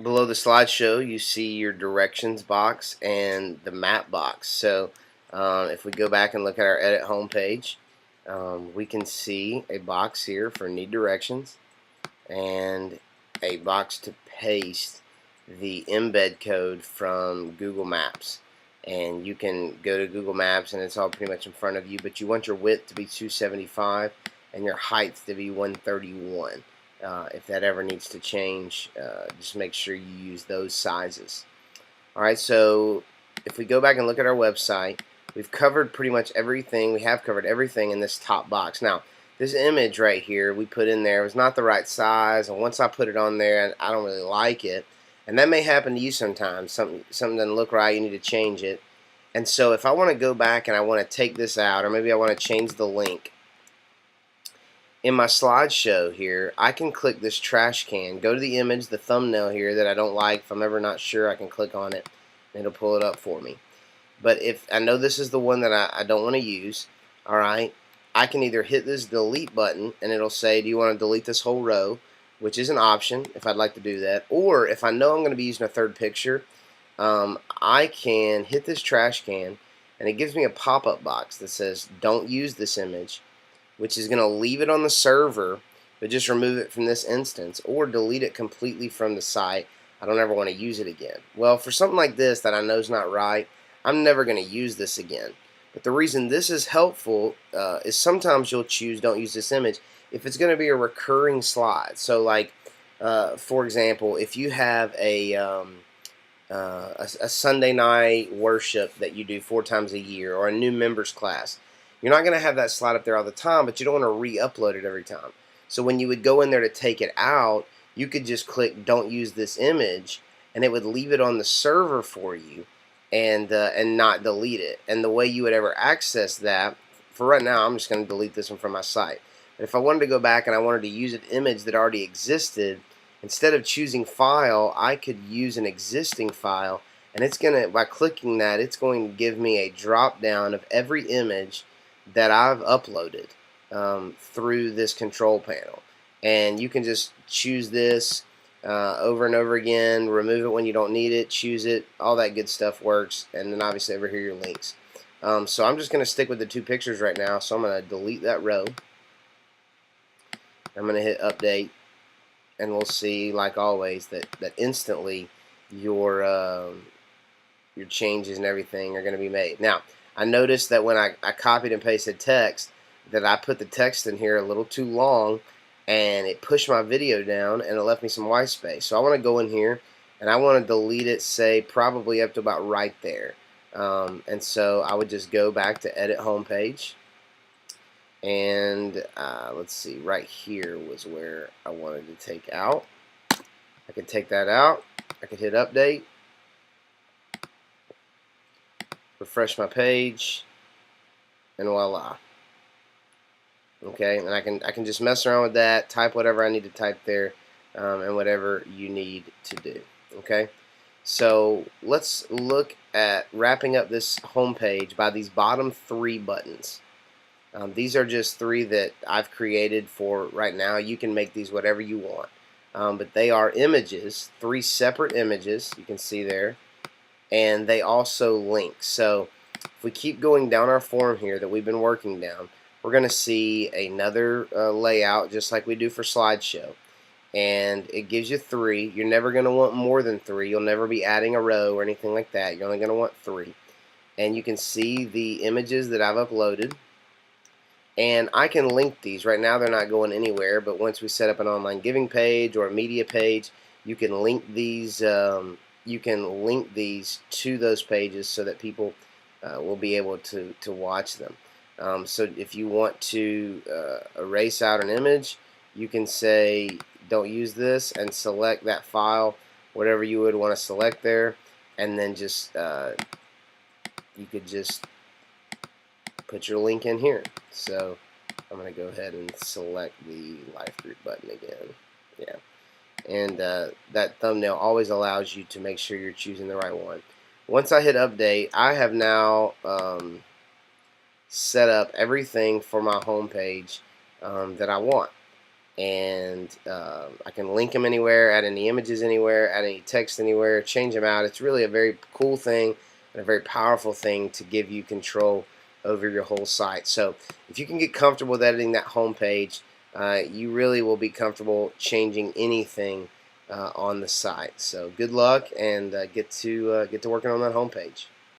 Below the slideshow, you see your directions box and the map box. So if we go back and look at our edit home page, we can see a box here for need directions and a box to paste the embed code from Google Maps. And you can go to Google Maps and it's all pretty much in front of you, but you want your width to be 275 and your height to be 131. If that ever needs to change, just make sure you use those sizes. Alright, so if we go back and look at our website, we've covered pretty much everything. We have covered everything in this top box. Now, this image right here we put in there was not the right size, and once I put it on there, I don't really like it. And that may happen to you sometimes. Something doesn't look right, you need to change it. And so if I want to go back and I want to take this out, or maybe I want to change the link, in my slideshow here, I can click this trash can, go to the image, the thumbnail here that I don't like. If I'm ever not sure, I can click on it and it'll pull it up for me. But if I know this is the one that I don't want to use, alright, I can either hit this delete button and it'll say, do you want to delete this whole row, which is an option if I'd like to do that. Or if I know I'm going to be using a third picture, I can hit this trash can and it gives me a pop-up box that says don't use this image, which is going to leave it on the server but just remove it from this instance, or delete it completely from the site. I don't ever want to use it again. Well, for something like this that I know is not right, I'm never going to use this again. But the reason this is helpful is sometimes you'll choose don't use this image if it's going to be a recurring slide. So like for example, if you have a Sunday night worship that you do 4 times a year, or a new members class, you're not going to have that slide up there all the time, but you don't want to re-upload it every time. So when you would go in there to take it out, you could just click don't use this image and it would leave it on the server for you and not delete it. And the way you would ever access that, for right now I'm just going to delete this one from my site. But if I wanted to go back and I wanted to use an image that already existed, instead of choosing file, I could use an existing file, and it's going to, by clicking that, it's going to give me a drop down of every image that I've uploaded through this control panel. And you can just choose this over and over again, remove it when you don't need it, choose it, all that good stuff works, and then obviously over here your links. So I'm just going to stick with the 2 pictures right now, so I'm going to delete that row. I'm going to hit update, and we'll see, like always, that instantly your changes and everything are going to be made. Now, I noticed that when I copied and pasted text, that I put the text in here a little too long, and it pushed my video down, and it left me some white space. So I want to go in here, and I want to delete it, say, probably up to about right there. And so I would just go back to edit homepage, and let's see, right here was where I wanted to take out. I could take that out. I could hit update, refresh my page, and voila. Okay, and I can just mess around with that, type whatever I need to type there, and whatever you need to do. Okay, so let's look at wrapping up this home page by these bottom 3 buttons. These are just 3 that I've created for right now. You can make these whatever you want, but they are images, 3 separate images. You can see there. And they also link. So if we keep going down our form here that we've been working down, we're going to see another layout just like we do for slideshow. And it gives you 3. You're never going to want more than 3. You'll never be adding a row or anything like that. You're only going to want 3. And you can see the images that I've uploaded. And I can link these. Right now they're not going anywhere, but once we set up an online giving page or a media page, you can link these to those pages so that people will be able to watch them. So if you want to erase out an image, you can say don't use this and select that file, whatever you would want to select there, and then just you could just put your link in here. So I'm going to go ahead and select the life group button again. Yeah. And that thumbnail always allows you to make sure you're choosing the right one. Once I hit update, I have now set up everything for my home page that I want. and I can link them anywhere, add any images anywhere, add any text anywhere, change them out. It's really a very cool thing and a very powerful thing to give you control over your whole site. So if you can get comfortable with editing that home page, you really will be comfortable changing anything on the site. So good luck, and get to working on that home page.